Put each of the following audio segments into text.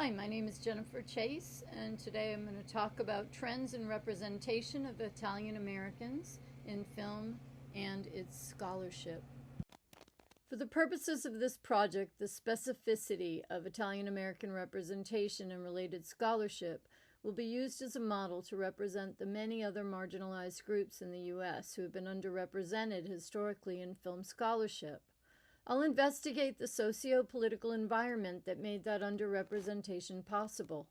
Hi, my name is Jennifer Chase, and today I'm going to talk about trends in representation of Italian Americans in film and its scholarship. For the purposes of this project, the specificity of Italian American representation and related scholarship will be used as a model to represent the many other marginalized groups in the U.S. who have been underrepresented historically in film scholarship. I'll investigate the socio-political environment that made that underrepresentation possible.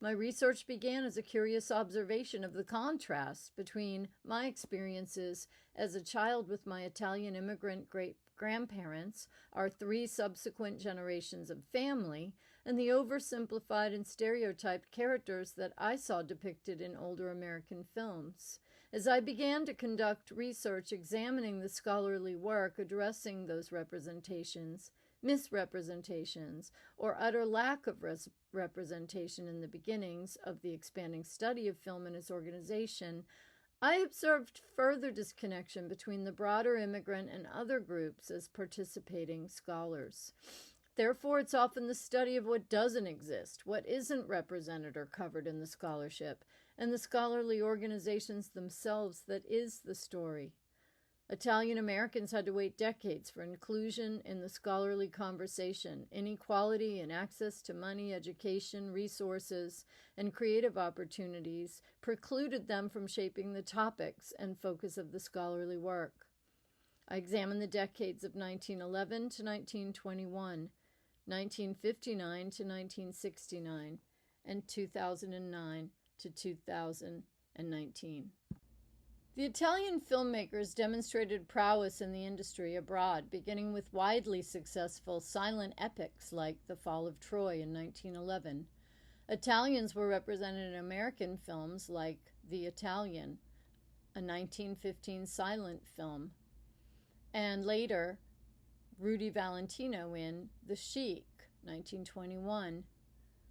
My research began as a curious observation of the contrast between my experiences as a child with my Italian immigrant great-grandparents, our three subsequent generations of family, and the oversimplified and stereotyped characters that I saw depicted in older American films. As I began to conduct research examining the scholarly work addressing those representations, misrepresentations, or utter lack of representation in the beginnings of the expanding study of film and its organization, I observed further disconnection between the broader immigrant and other groups as participating scholars. Therefore, it's often the study of what doesn't exist, what isn't represented or covered in the scholarship, and the scholarly organizations themselves that is the story. Italian Americans had to wait decades for inclusion in the scholarly conversation. Inequality in access to money, education, resources, and creative opportunities precluded them from shaping the topics and focus of the scholarly work. I examined the decades of 1911 to 1921, 1959 to 1969, and 2009 to 2019. The Italian filmmakers demonstrated prowess in the industry abroad, beginning with widely successful silent epics like The Fall of Troy in 1911. Italians were represented in American films like The Italian, a 1915 silent film, and later Rudy Valentino in The Sheik, 1921.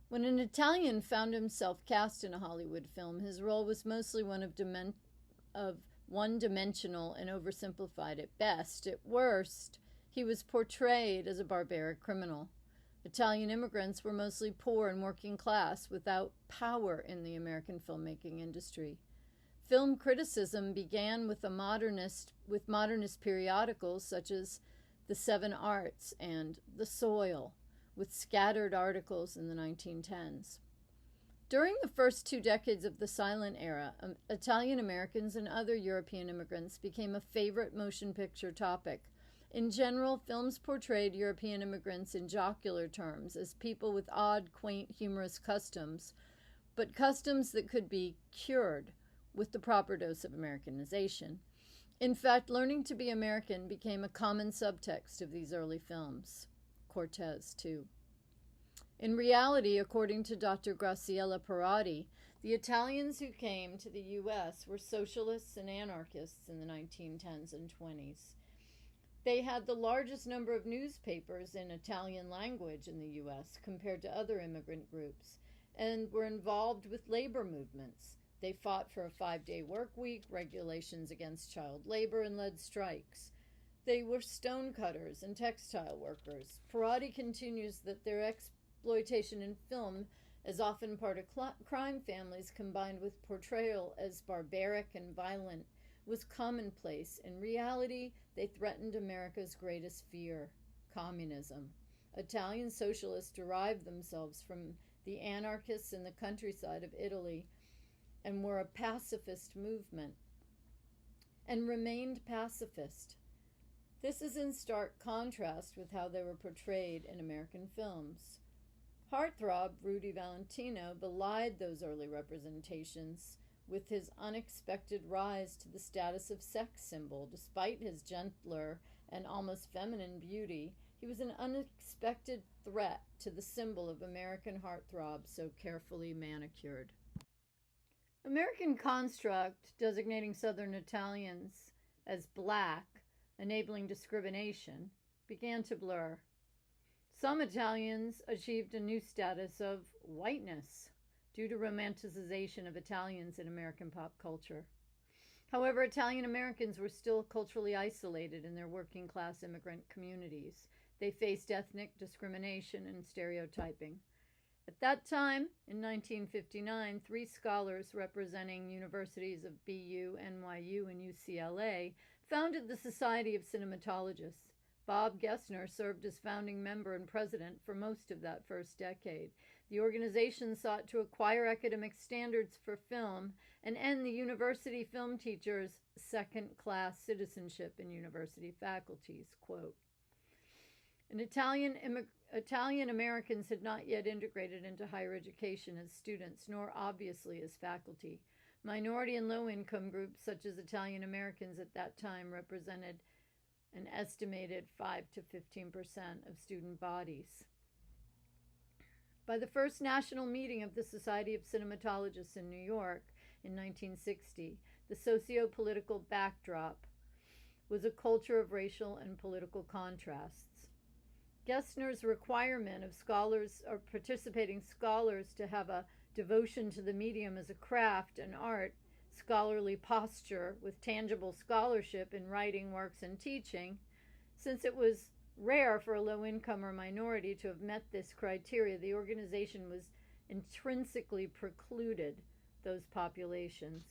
When an Italian found himself cast in a Hollywood film, his role was mostly one-dimensional and oversimplified at best. At worst, he was portrayed as a barbaric criminal. Italian immigrants were mostly poor and working class without power in the American filmmaking industry. Film criticism began with modernist periodicals such as The Seven Arts and The Soil, with scattered articles in the 1910s. During the first 2 decades of the silent era, Italian Americans and other European immigrants became a favorite motion picture topic. In general, films portrayed European immigrants in jocular terms as people with odd, quaint, humorous customs, but customs that could be cured with the proper dose of Americanization. In fact, learning to be American became a common subtext of these early films. Cortez, too. In reality, according to Dr. Graciela Parati, the Italians who came to the U.S. were socialists and anarchists in the 1910s and 20s. They had the largest number of newspapers in Italian language in the U.S. compared to other immigrant groups, and were involved with labor movements. They fought for a 5-day work week, regulations against child labor, and led strikes. They were stonecutters and textile workers. Parati continues that their exploitation in film as often part of crime families combined with portrayal as barbaric and violent was commonplace. In reality, they threatened America's greatest fear, communism. Italian socialists derived themselves from the anarchists in the countryside of Italy and were a pacifist movement and remained pacifist. This is in stark contrast with how they were portrayed in American films. Heartthrob Rudy Valentino belied those early representations with his unexpected rise to the status of sex symbol. Despite his gentler and almost feminine beauty, he was an unexpected threat to the symbol of American heartthrob so carefully manicured. American construct designating Southern Italians as black, enabling discrimination, began to blur. Some Italians achieved a new status of whiteness due to romanticization of Italians in American pop culture. However, Italian Americans were still culturally isolated in their working class immigrant communities. They faced ethnic discrimination and stereotyping. At that time, in 1959, 3 scholars representing universities of BU, NYU, and UCLA founded the Society of Cinematologists. Bob Gessner served as founding member and president for most of that first decade. The organization sought to acquire academic standards for film and end the university film teachers' second-class citizenship in university faculties. Quote, Italian Americans had not yet integrated into higher education as students, nor obviously as faculty. Minority and low-income groups, such as Italian Americans at that time, represented an estimated 5 to 15% of student bodies. By the first national meeting of the Society of Cinematologists in New York in 1960, the socio-political backdrop was a culture of racial and political contrasts. Gessner's requirement of scholars or participating scholars to have a devotion to the medium as a craft and art, scholarly posture with tangible scholarship in writing, works, and teaching, since it was rare for a low-income or minority to have met this criteria, the organization was intrinsically precluded those populations.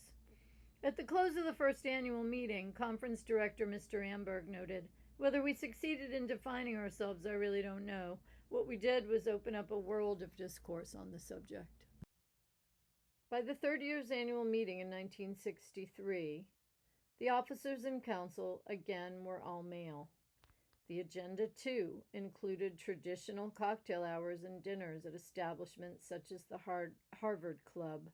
At the close of the first annual meeting, conference director Mr. Amberg noted, "Whether we succeeded in defining ourselves, I really don't know. What we did was open up a world of discourse on the subject." By the third year's annual meeting in 1963, the officers and council again were all male. The agenda, too, included traditional cocktail hours and dinners at establishments such as the Harvard Club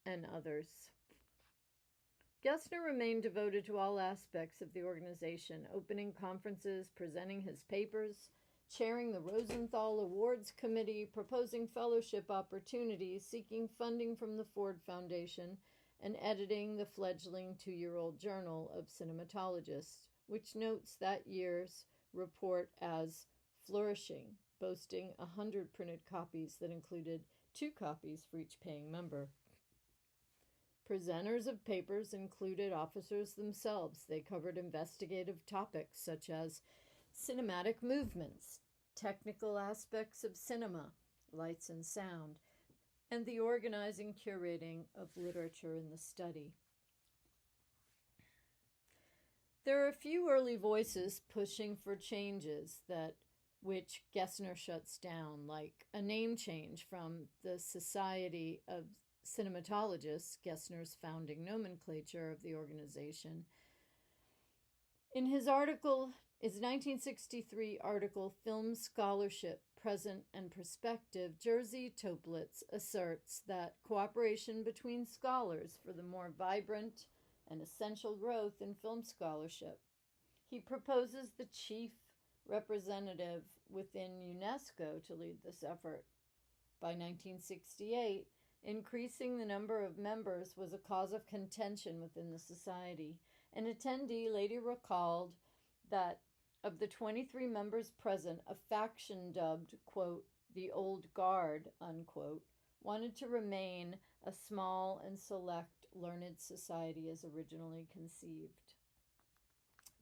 and others. Gessner remained devoted to all aspects of the organization, opening conferences, presenting his papers, chairing the Rosenthal Awards Committee, proposing fellowship opportunities, seeking funding from the Ford Foundation, and editing the fledgling 2-year-old Journal of Cinematologists, which notes that year's report as flourishing, boasting 100 printed copies that included 2 copies for each paying member. Presenters of papers included officers themselves. They covered investigative topics such as cinematic movements, technical aspects of cinema, lights and sound, and the organizing, curating of literature in the study. There are a few early voices pushing for changes which Gessner shuts down, like a name change from the Society of Cinematologists, Gessner's founding nomenclature of the organization. In his 1963 article, Film Scholarship, Present and Prospective, Jerzy Toplitz asserts that cooperation between scholars for the more vibrant and essential growth in film scholarship. He proposes the chief representative within UNESCO to lead this effort. By 1968, increasing the number of members was a cause of contention within the society. An attendee later recalled that of the 23 members present, a faction dubbed, quote, the Old Guard, unquote, wanted to remain a small and select learned society as originally conceived.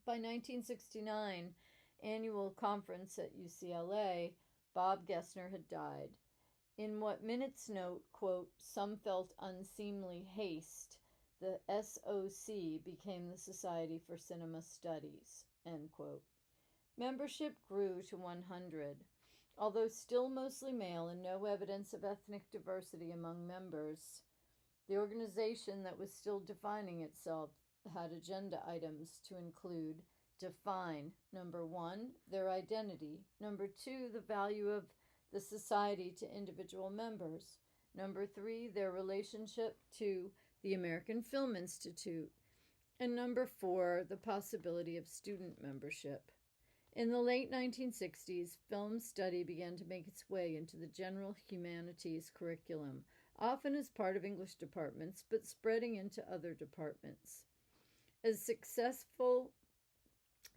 By 1969 annual conference at UCLA, Bob Gessner had died. In what minutes note, quote, some felt unseemly haste, the SOC became the Society for Cinema Studies, end quote. Membership grew to 100. Although still mostly male and no evidence of ethnic diversity among members, the organization that was still defining itself had agenda items to include define, number 1, their identity, number 2, the value of the society to individual members, number 3, their relationship to the American Film Institute, and number 4, the possibility of student membership. In the late 1960s, film study began to make its way into the general humanities curriculum, often as part of English departments, but spreading into other departments. As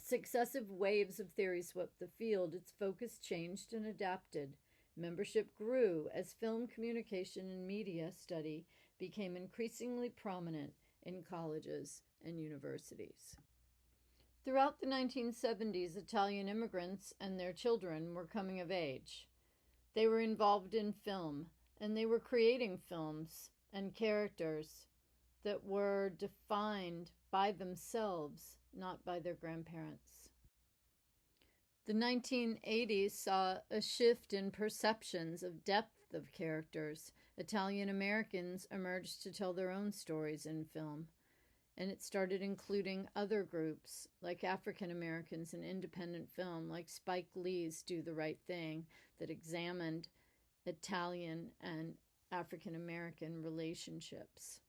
successive waves of theory swept the field, its focus changed and adapted. Membership grew as film communication and media study became increasingly prominent in colleges and universities. Throughout the 1970s, Italian immigrants and their children were coming of age. They were involved in film, and they were creating films and characters that were defined by themselves, not by their grandparents. The 1980s saw a shift in perceptions of depth of characters. Italian Americans emerged to tell their own stories in film, and it started including other groups like African Americans in independent film, like Spike Lee's Do the Right Thing, that examined Italian and African American relationships.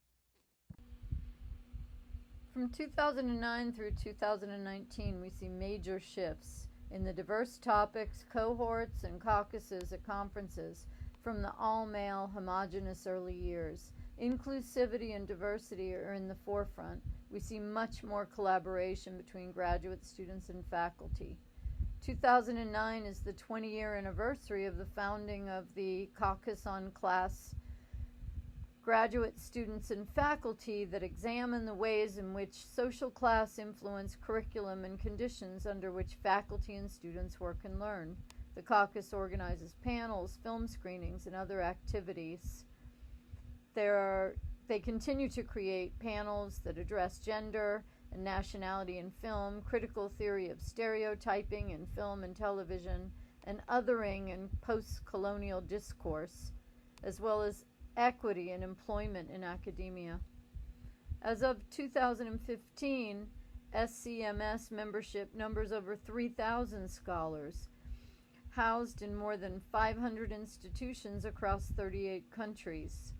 From 2009 through 2019, we see major shifts in the diverse topics, cohorts, and caucuses at conferences from the all-male, homogeneous early years. Inclusivity and diversity are in the forefront. We see much more collaboration between graduate students and faculty. 2009 is the 20-year anniversary of the founding of the Caucus on Class Graduate Students and Faculty that examine the ways in which social class influence curriculum and conditions under which faculty and students work and learn. The caucus organizes panels, film screenings, and other activities. They continue to create panels that address gender and nationality in film, critical theory of stereotyping in film and television, and othering and post-colonial discourse, as well as equity and employment in academia. As of 2015, SCMS membership numbers over 3,000 scholars, housed in more than 500 institutions across 38 countries.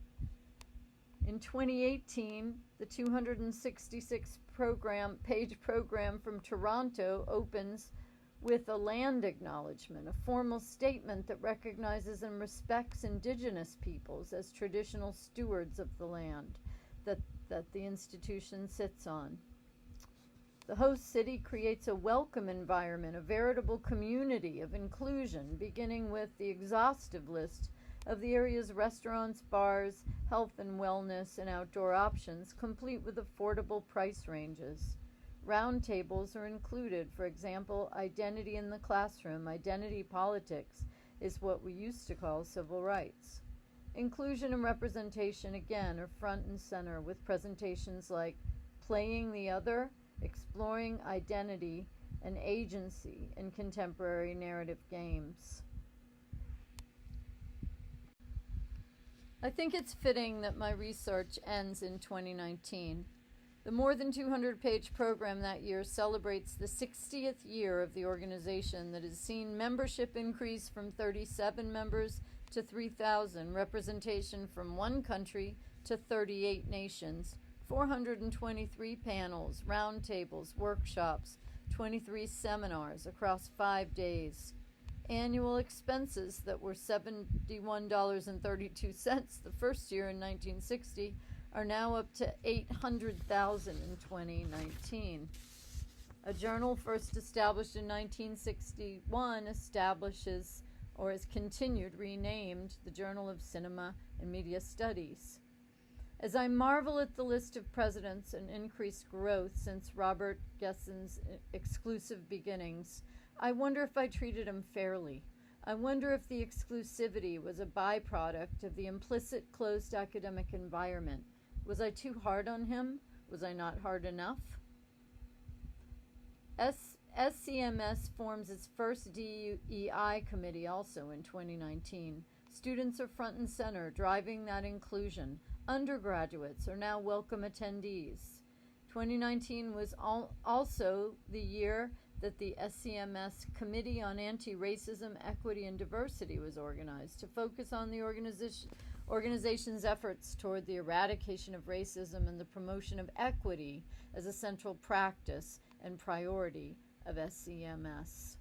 In 2018, the 266-page program from Toronto opens with a land acknowledgement, a formal statement that recognizes and respects Indigenous peoples as traditional stewards of the land that the institution sits on. The host city creates a welcome environment, a veritable community of inclusion, beginning with the exhaustive list of the area's restaurants, bars, health and wellness, and outdoor options, complete with affordable price ranges. Roundtables are included. For example, identity in the classroom, identity politics is what we used to call civil rights. Inclusion and representation, again, are front and center with presentations like Playing the Other, Exploring Identity and Agency in Contemporary Narrative Games. I think it's fitting that my research ends in 2019. The more than 200-page program that year celebrates the 60th year of the organization that has seen membership increase from 37 members to 3,000, representation from one country to 38 nations, 423 panels, roundtables, workshops, 23 seminars across 5 days. Annual expenses that were $71.32 the first year in 1960 are now up to $800,000 in 2019. A journal first established in 1961 establishes, or is continued, renamed, the Journal of Cinema and Media Studies. As I marvel at the list of presidents and increased growth since Robert Gessen's exclusive beginnings, I wonder if I treated him fairly. I wonder if the exclusivity was a byproduct of the implicit closed academic environment. Was I too hard on him? Was I not hard enough? SCMS forms its first DEI committee also in 2019. Students are front and center, driving that inclusion. Undergraduates are now welcome attendees. 2019 was also the year that the SCMS Committee on Anti-Racism, Equity, and Diversity was organized to focus on the organization's efforts toward the eradication of racism and the promotion of equity as a central practice and priority of SCMS.